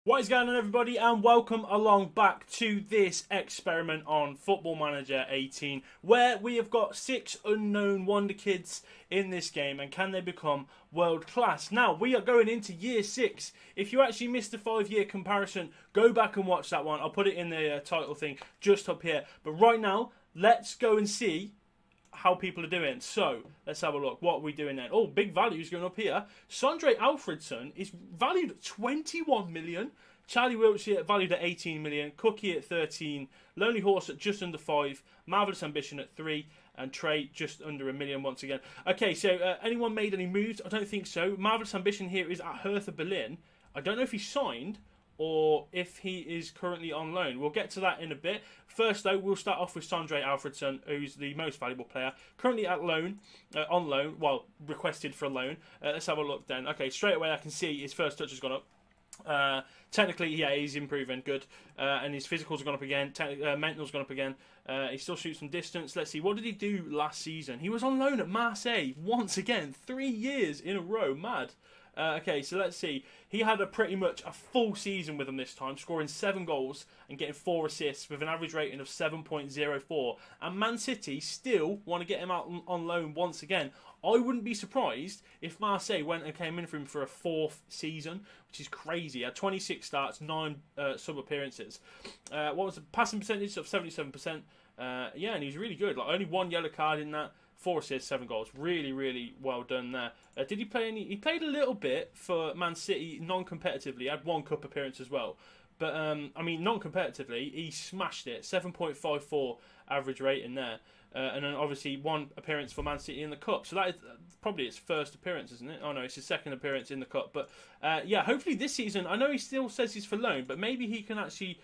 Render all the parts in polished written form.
What is going on, everybody, and welcome along back to this experiment on Football Manager 18, where we have got 6 unknown wonder kids in this game, and can they become world class? Now, we are going into year 6. If you actually missed the 5-year comparison, go back and watch that one. I'll put it in the title thing just up here. But right now, let's go and see how people are doing. So let's have a look. What are we doing then? Oh, big values going up here. Sondre Alfredson is valued at 21 million. Charlie Wiltshire valued at 18 million. Cookie at 13. Lonely Horse at just under 5. Marvellous Ambition at 3. And Trey just under 1 million once again. Okay, so anyone made any moves? I don't think so. Marvellous Ambition here is at Hertha Berlin. I don't know if he signed or if he is currently on loan. We'll get to that in a bit. First, though, we'll start off with Sondre Alfredson, who's the most valuable player. Currently at loan, on loan, well, requested for a loan. Let's have a look then. Okay, straight away I can see his first touch has gone up. Technically, yeah, he's improving, good. And his physicals have gone up again, mental's gone up again. He still shoots from distance. Let's see, what did he do last season? He was on loan at Marseille, once again, 3 years in a row, mad. Okay, so let's see. He had pretty much a full season with them this time, scoring 7 goals and getting 4 assists with an average rating of 7.04. And Man City still want to get him out on loan once again. I wouldn't be surprised if Marseille went and came in for him for a 4th season, which is crazy. He had 26 starts, 9 sub-appearances. What was the passing percentage of 77%? Yeah, and he was really good. Like, only 1 yellow card in that. 4 assists, 7 goals. Really, really well done there. Did he play any? He played a little bit for Man City non-competitively. He had 1 cup appearance as well. But, I mean, non-competitively, he smashed it. 7.54 average rating there. And then, obviously, 1 appearance for Man City in the cup. So that is probably his first appearance, isn't it? Oh, no, it's his 2nd appearance in the cup. But, yeah, hopefully this season, I know he still says he's for loan, but maybe he can actually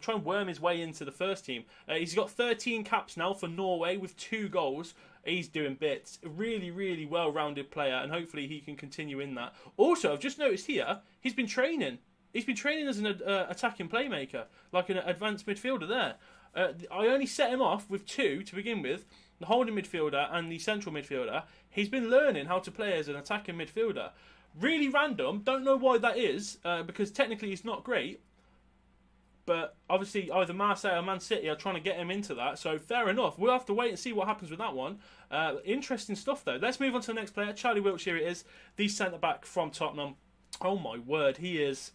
try and worm his way into the first team. He's got 13 caps now for Norway with 2 goals. He's doing bits. Really, really well-rounded player, and hopefully he can continue in that. Also, I've just noticed here, he's been training. He's been training as an attacking playmaker, like an advanced midfielder there. I only set him off with 2 to begin with, the holding midfielder and the central midfielder. He's been learning how to play as an attacking midfielder. Really random. Don't know why that is, because technically he's not great. But obviously either Marseille or Man City are trying to get him into that. So fair enough. We'll have to wait and see what happens with that one. Interesting stuff though. Let's move on to the next player. Charlie Wiltshire it is. The centre-back from Tottenham. Oh my word. He is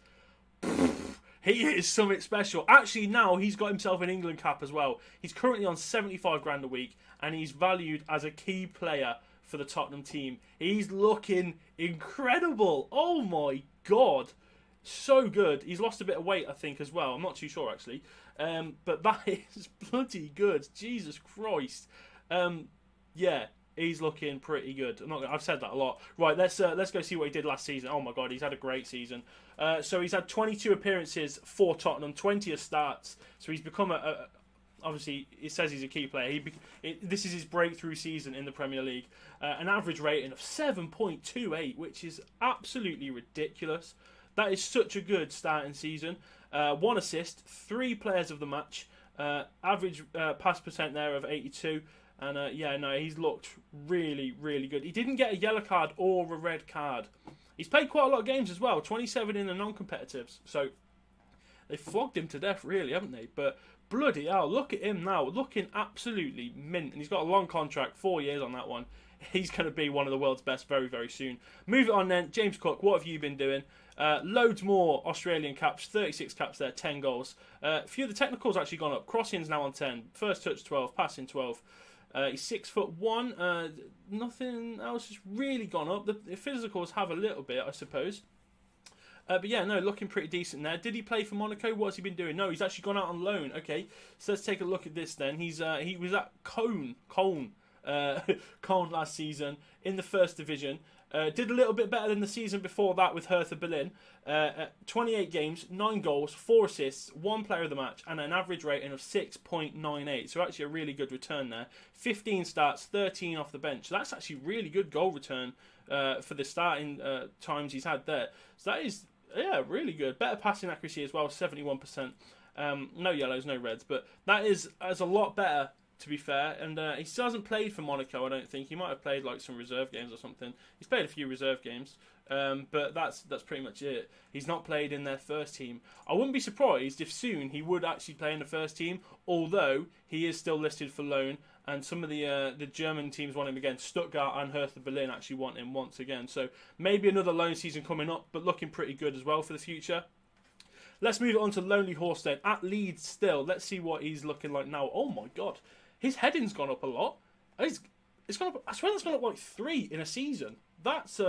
something special. Actually now he's got himself an England cap as well. He's currently on 75 grand a week. And he's valued as a key player for the Tottenham team. He's looking incredible. Oh my God. So good. He's lost a bit of weight, I think, as well. I'm not too sure, actually. But that is bloody good. Jesus Christ. Yeah, he's looking pretty good. I've said that a lot. Right, let's go see what he did last season. Oh, my God, he's had a great season. So he's had 22 appearances for Tottenham, 20 starts. So he's become obviously, it says he's a key player. This is his breakthrough season in the Premier League. An average rating of 7.28, which is absolutely ridiculous. That is such a good starting season. 1 assist, 3 players of the match. Average pass percent there of 82. And yeah, no, he's looked really, really good. He didn't get a yellow card or a red card. He's played quite a lot of games as well. 27 in the non-competitives. So they flogged him to death, really, haven't they? But bloody hell, look at him now. Looking absolutely mint. And he's got a long contract, 4 years on that one. He's going to be one of the world's best very, very soon. Move it on then. James Cook, what have you been doing? Loads more Australian caps, 36 caps there, 10 goals. A few of the technicals actually gone up. Crossing's now on 10. First touch 12, passing 12. He's 6'1". Nothing else has really gone up. The physicals have a little bit, I suppose. But yeah, no, looking pretty decent there. Did he play for Monaco? What's he been doing? No, he's actually gone out on loan. Okay, so let's take a look at this then. He was at Cologne last season in the 1st division. Did a little bit better than the season before that with Hertha Berlin. 28 games, 9 goals, 4 assists, 1 player of the match, and an average rating of 6.98. So actually a really good return there. 15 starts, 13 off the bench. So that's actually really good goal return for the starting times he's had there. So that is, yeah, really good. Better passing accuracy as well, 71%. No yellows, no reds, but that is a lot better to be fair. And he still hasn't played for Monaco, I don't think. He might have played like some reserve games or something. He's played a few reserve games, but that's pretty much it. He's not played in their first team. I wouldn't be surprised if soon he would actually play in the first team, although he is still listed for loan. And some of the German teams want him again. Stuttgart and Hertha Berlin actually want him once again. So maybe another loan season coming up, but looking pretty good as well for the future. Let's move on to Lonely Horse then. At Leeds still. Let's see what he's looking like now. Oh my God. His heading's gone up a lot. It's gone up, I swear it's gone up like 3 in a season. That's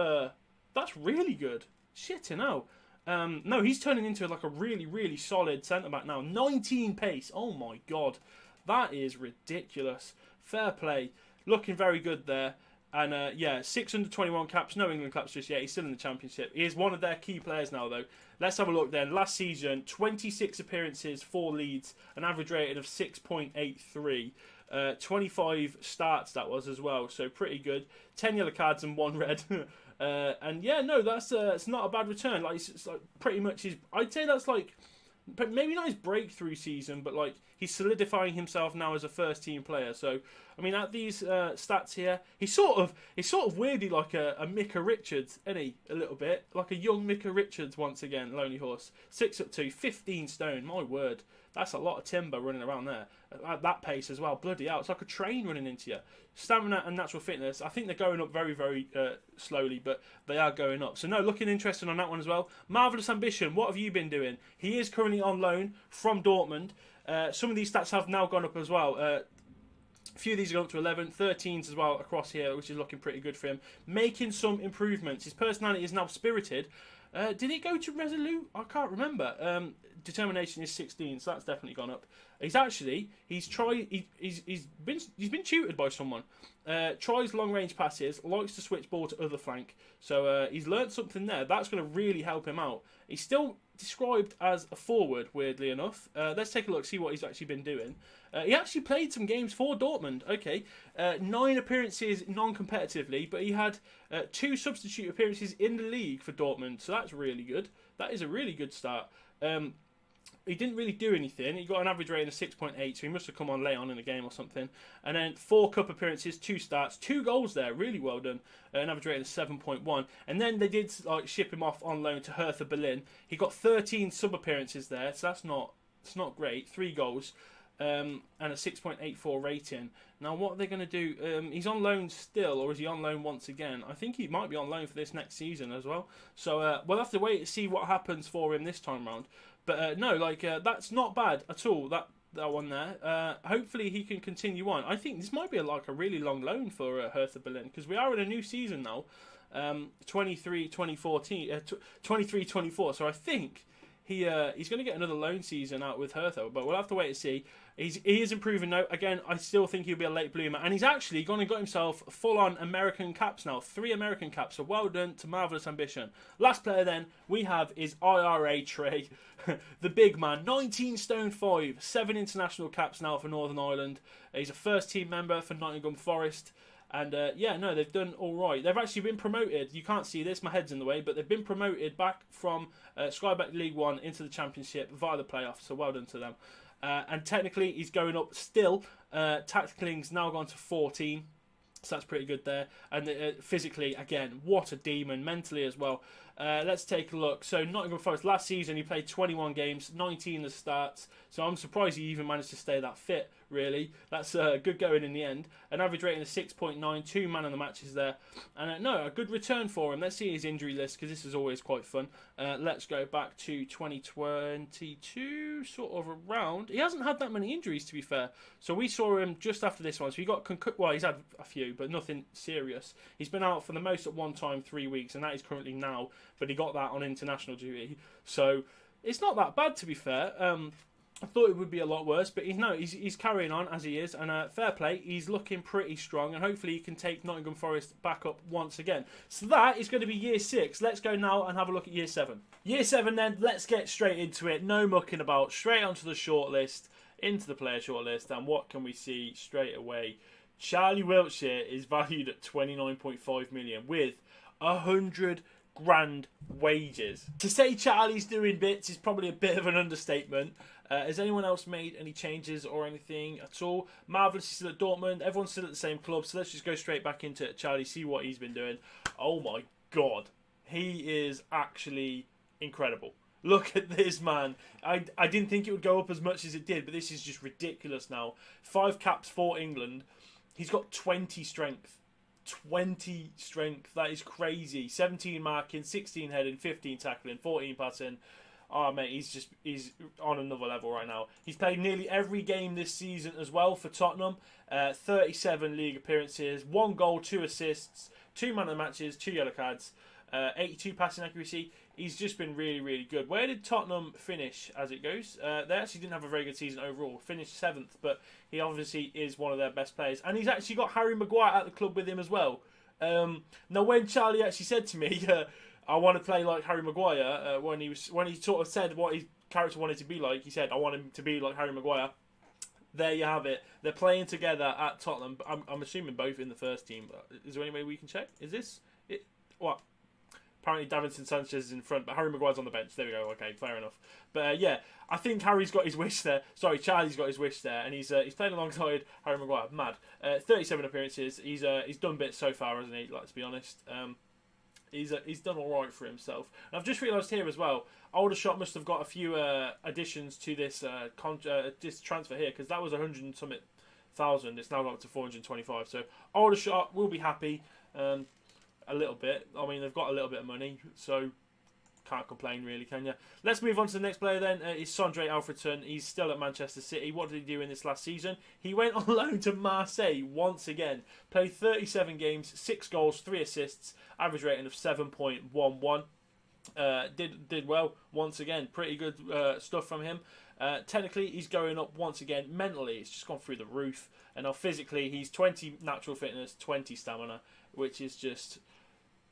really good. Shit, no. No, he's turning into like a really, really solid centre-back now. 19 pace. Oh my God. That is ridiculous. Fair play. Looking very good there. And yeah, 621 caps, no England caps just yet. He's still in the Championship. He is one of their key players now, though. Let's have a look then. Last season, 26 appearances for Leeds, an average rating of 6.83. 25 starts that was as well, so pretty good. 10 yellow cards and 1 red. And yeah, no, that's it's not a bad return. Like it's like pretty much his. I'd say that's like, but maybe not his breakthrough season, but like he's solidifying himself now as a first team player. So I mean, at these stats here, he's sort of weirdly like a Micah Richards, isn't he? A little bit like a young Micah Richards once again. Lonely Horse, 6'2", 15 stone. My word, that's a lot of timber running around there at that pace as well. Bloody hell, it's like a train running into you. Stamina and natural fitness, I think they're going up very, very slowly, but they are going up. So no, looking interesting on that one as well. Marvellous Ambition, what have you been doing? He is currently on loan from Dortmund. Some of these stats have now gone up as well. A few of these are gone up to 11, 13s as well across here, which is looking pretty good for him. Making some improvements. His personality is now spirited. Did it go to Resolute? I can't remember. Determination is 16, so that's definitely gone up. He's been tutored by someone. Tries long range passes, likes to switch ball to other flank. So he's learnt something there. That's going to really help him out. He's still described as a forward, weirdly enough. Let's take a look, see what he's actually been doing. He actually played some games for Dortmund. Okay, 9 appearances non-competitively, but he had 2 substitute appearances in the league for Dortmund. So that's really good. That is a really good start. He didn't really do anything. He got an average rating of 6.8, so he must have come on late on in the game or something. And then 4 cup appearances, 2 starts, 2 goals there. Really well done. An average rating of 7.1. And then they did like ship him off on loan to Hertha Berlin. He got 13 sub appearances there, so that's not great. 3 goals. And a 6.84 rating. Now, what are they going to do? He's on loan still, or is he on loan once again? I think he might be on loan for this next season as well. So we'll have to wait to see what happens for him this time round. But no, like that's not bad at all. That one there. Hopefully he can continue on. I think this might be like a really long loan for Hertha Berlin, because we are in a new season now. 23-24. So I think he's going to get another loan season out with Hertha, but we'll have to wait and see. He is improving though. Again, I still think he'll be a late bloomer, and he's actually gone and got himself full-on American caps now. 3 American caps, so well done to Marvellous Ambition. Last player then we have is IRA Trey, the big man, 19 stone 5, 7 international caps now for Northern Ireland. He's a first team member for Nottingham Forest. And yeah, no, they've done all right. They've actually been promoted. You can't see this, my head's in the way, but they've been promoted back from Sky Bet League 1 into the Championship via the playoffs, so well done to them. And technically, he's going up still. Tacticaling's now gone to 14, so that's pretty good there. And physically, again, what a demon. Mentally as well. Let's take a look. So Nottingham Forest, last season he played 21 games, 19 as starts. So I'm surprised he even managed to stay that fit, really. That's good going in the end. An average rating of 6.9, 2 man of the matches there. And no, a good return for him. Let's see his injury list, because this is always quite fun. Let's go back to 2022, sort of around. He hasn't had that many injuries, to be fair. So we saw him just after this one. So he got well, he's had a few, but nothing serious. He's been out for the most at one time, 3 weeks, and that is currently now. But he got that on international duty. So it's not that bad, to be fair. I thought it would be a lot worse, but he's carrying on as he is, and fair play, he's looking pretty strong, and hopefully he can take Nottingham Forest back up once again. So that is going to be year 6. Let's go now and have a look at year 7. Year 7 then, let's get straight into it. No mucking about, straight onto the shortlist, into the player shortlist, and what can we see straight away? Charlie Wiltshire is valued at 29.5 million with 100 grand wages. To say Charlie's doing bits is probably a bit of an understatement. Has anyone else made any changes or anything at all? Marvellous is still at Dortmund. Everyone's still at the same club. So let's just go straight back into Charlie, see what he's been doing. Oh my God. He is actually incredible. Look at this, man. I didn't think it would go up as much as it did, but this is just ridiculous now. 5 caps for England. He's got 20 strength. 20 strength. That is crazy. 17 marking, 16 heading, 15 tackling, 14 passing. Oh, mate, he's on another level right now. He's played nearly every game this season as well for Tottenham. 37 league appearances, 1 goal, 2 assists, 2 man of the matches, 2 yellow cards, 82 passing accuracy. He's just been really, really good. Where did Tottenham finish as it goes? They actually didn't have a very good season overall. Finished 7th, but he obviously is one of their best players. And he's actually got Harry Maguire at the club with him as well. Now, when Charlie actually said to me, I want to play like Harry Maguire, when he sort of said what his character wanted to be like, he said, I want him to be like Harry Maguire. There you have it. They're playing together at Tottenham. I'm assuming both in the first team. Is there any way we can check? Is this it? What? Apparently Davinson Sanchez is in front, but Harry Maguire's on the bench. There we go. Okay, fair enough. But yeah, I think Harry's got his wish there. Sorry, Charlie's got his wish there, and he's playing alongside Harry Maguire. Mad. 37 appearances. He's done bits so far, hasn't he? Let's be honest. He's done all right for himself. And I've just realised here as well, Aldershot must have got a few additions to this this transfer here, because that was 100 and something thousand. It's now got up to 425. So Aldershot will be happy a little bit. I mean, they've got a little bit of money, so can't complain really, can you? Let's move on to the next player then. Is Sondre Alfredson. He's still at Manchester City. What did he do in this last season? He went on loan to Marseille once again. Played 37 games, 6 goals, 3 assists, average rating of 7.11. Did well once again. Pretty good stuff from him. Technically, he's going up once again. Mentally, it's just gone through the roof. And now physically, he's 20 natural fitness, 20 stamina, which is just...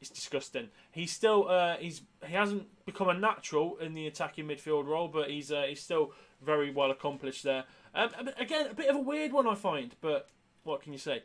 it's disgusting. He's still he hasn't become a natural in the attacking midfield role, but he's still very well accomplished there. Again, a bit of a weird one I find, but what can you say?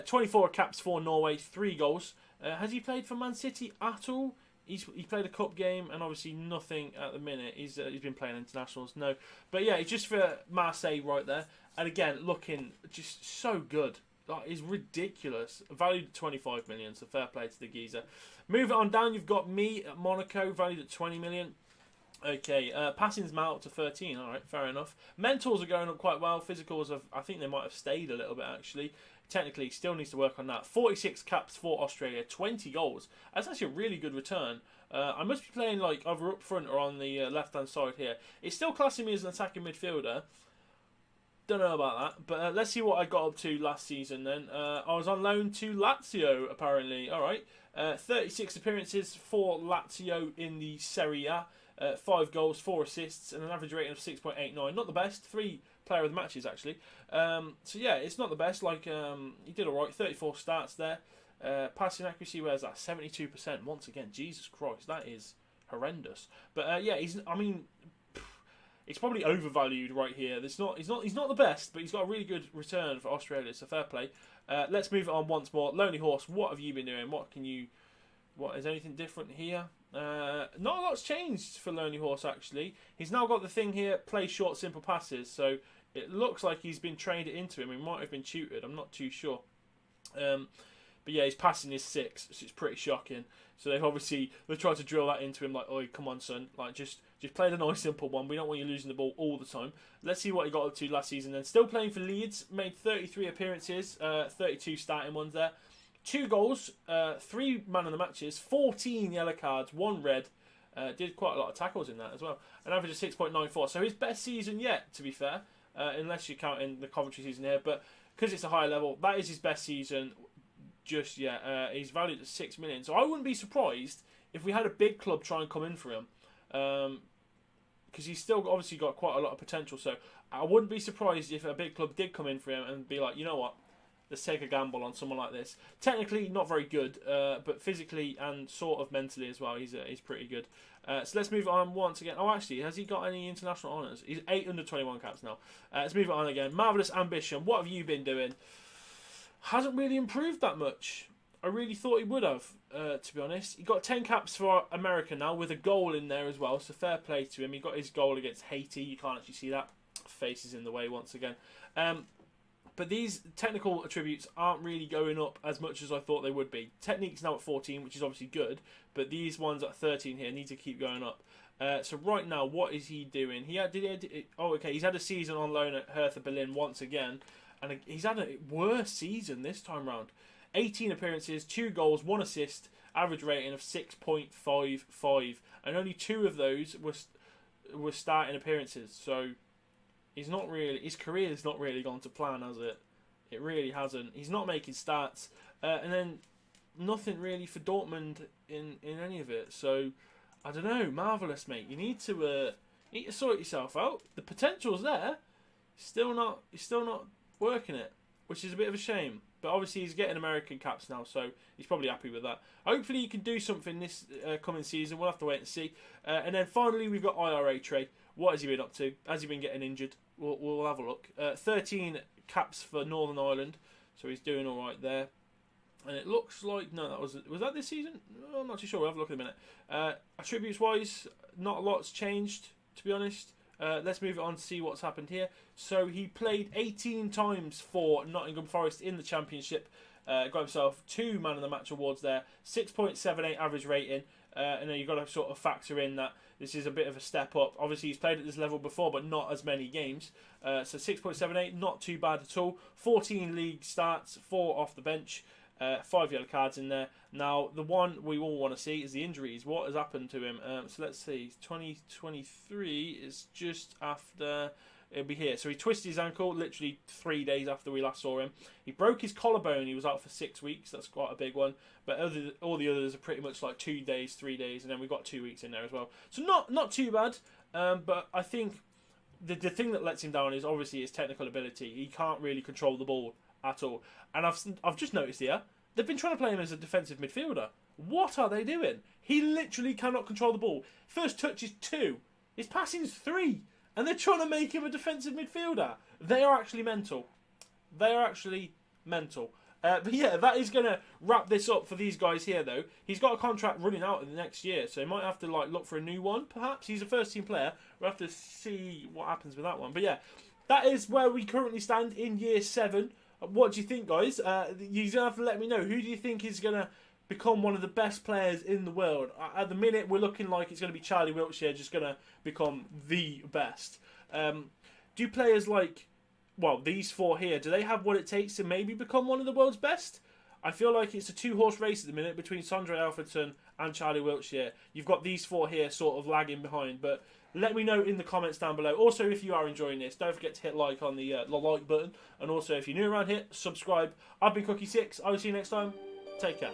24 caps for Norway, 3 goals. Has he played for Man City at all? He played a cup game and obviously nothing at the minute. He's been playing internationals, no. But yeah, he's just for Marseille right there. And again, looking just so good. That is ridiculous. Valued at 25 million, so fair play to the geezer. Moving on down, you've got me at Monaco, valued at 20 million. Okay, passing's out to 13. All right, fair enough. Mentals are going up quite well. Physicals, I think they might have stayed a little bit, actually. Technically, still needs to work on that. 46 caps for Australia, 20 goals. That's actually a really good return. I must be playing like either up front or on the left-hand side here. It's still classing me as an attacking midfielder. Don't know about that, but let's see what I got up to last season then. I was on loan to Lazio, apparently. All right. 36 appearances for Lazio in the Serie A. 5 goals, 4 assists, and an average rating of 6.89. Not the best. 3 player of the matches, actually. So, yeah, it's not the best. Like, he did all right. 34 starts there. Passing accuracy, where's that? 72%. Once again, Jesus Christ, that is horrendous. But, yeah, I mean... it's probably overvalued right here. He's not the best, but he's got a really good return for Australia, so fair play. Let's move it on once more. Lonely Horse, what have you been doing? What is anything different here? Not a lot's changed for Lonely Horse, actually. He's now got the thing here, play short, simple passes, so it looks like he's been trained into him. He might have been tutored, I'm not too sure. But yeah, his passing is 6, so it's pretty shocking. So they've tried to drill that into him, like, oi, come on, son, like just play the nice simple one. We don't want you losing the ball all the time. Let's see what he got up to last season. Then still playing for Leeds, made 33 appearances, 32 starting ones there, 2 goals, 3 man of the matches, 14 yellow cards, 1 red. Did quite a lot of tackles in that as well. An average of 6.94. So his best season yet, to be fair, unless you're counting the Coventry season here. But because it's a high level, that is his best season. Just yet. He's valued at 6 million. So I wouldn't be surprised if we had a big club try and come in for him. Because he's still obviously got quite a lot of potential. So I wouldn't be surprised if a big club did come in for him and be like, you know what, let's take a gamble on someone like this. Technically, not very good, but physically and sort of mentally as well, he's pretty good. So let's move on once again. Oh, actually, has he got any international honours? He's 8 under 21 caps now. Let's move on again. Marvellous Ambition. What have you been doing? Hasn't really improved that much. I really thought he would have, to be honest. He got 10 caps for America now, with a goal in there as well, so fair play to him. He got his goal against Haiti. You can't actually see that. Face is in the way once again. But these technical attributes aren't really going up as much as I thought they would be. Technique's now at 14, which is obviously good, but these ones at 13 here need to keep going up. So right now, what is he doing? He's had a season on loan at Hertha Berlin once again, and he's had a worse season this time round. 18 appearances, 2 goals, 1 assist, average rating of 6.55, and only 2 of those were starting appearances. So his career's not really gone to plan, has it? It really hasn't. He's not making starts, and then nothing really for Dortmund in any of it. So I don't know. Marvellous, mate. You need to sort yourself out. The potential's there. Still not working it, which is a bit of a shame. But obviously he's getting American caps now, so he's probably happy with that. Hopefully he can do something this coming season. We'll have to wait and see. And then finally we've got IRA Trey. What has he been up to? Has he been getting injured? We'll have a look. 13 caps for Northern Ireland, so he's doing all right there. And it looks like was that this season? I'm not too sure. We'll have a look in a minute. Attributes wise, not a lot's changed, to be honest. Let's move it on to see what's happened here. So he played 18 times for Nottingham Forest in the Championship. Got himself 2 Man of the Match awards there. 6.78 average rating. And then you've got to sort of factor in that this is a bit of a step up. Obviously, he's played at this level before, but not as many games. So 6.78, not too bad at all. 14 league starts, 4 off the bench. 5 yellow cards in there. Now, the one we all want to see is the injuries. What has happened to him? So let's see. 2023 is just after. It'll be here. So he twisted his ankle literally 3 days after we last saw him. He broke his collarbone. He was out for 6 weeks. That's quite a big one. But all the others are pretty much like 2 days, 3 days, and then we've got 2 weeks in there as well. So not too bad. But I think the thing that lets him down is obviously his technical ability. He can't really control the ball at all. And I've just noticed here, they've been trying to play him as a defensive midfielder. What are they doing? He literally cannot control the ball. First touch is 2. His passing's 3. And they're trying to make him a defensive midfielder. They are actually mental. They are actually mental. But yeah, that is going to wrap this up for these guys here, though. He's got a contract running out in the next year, so he might have to look for a new one, perhaps. He's a first-team player. We'll have to see what happens with that one. But yeah, that is where we currently stand in Year 7. What do you think, guys? You're going to have to let me know. Who do you think is going to become one of the best players in the world? At the minute, we're looking like it's going to be Charlie Wiltshire just going to become the best. Do players these 4 here, do they have what it takes to maybe become one of the world's best? I feel like it's a 2-horse race at the minute between Sondre Alfredson and Charlie Wiltshire. You've got these 4 here sort of lagging behind, but let me know in the comments down below. Also, if you are enjoying this, don't forget to hit like on the like button. And also, if you're new around here, subscribe. I've been Cookie6. I will see you next time. Take care.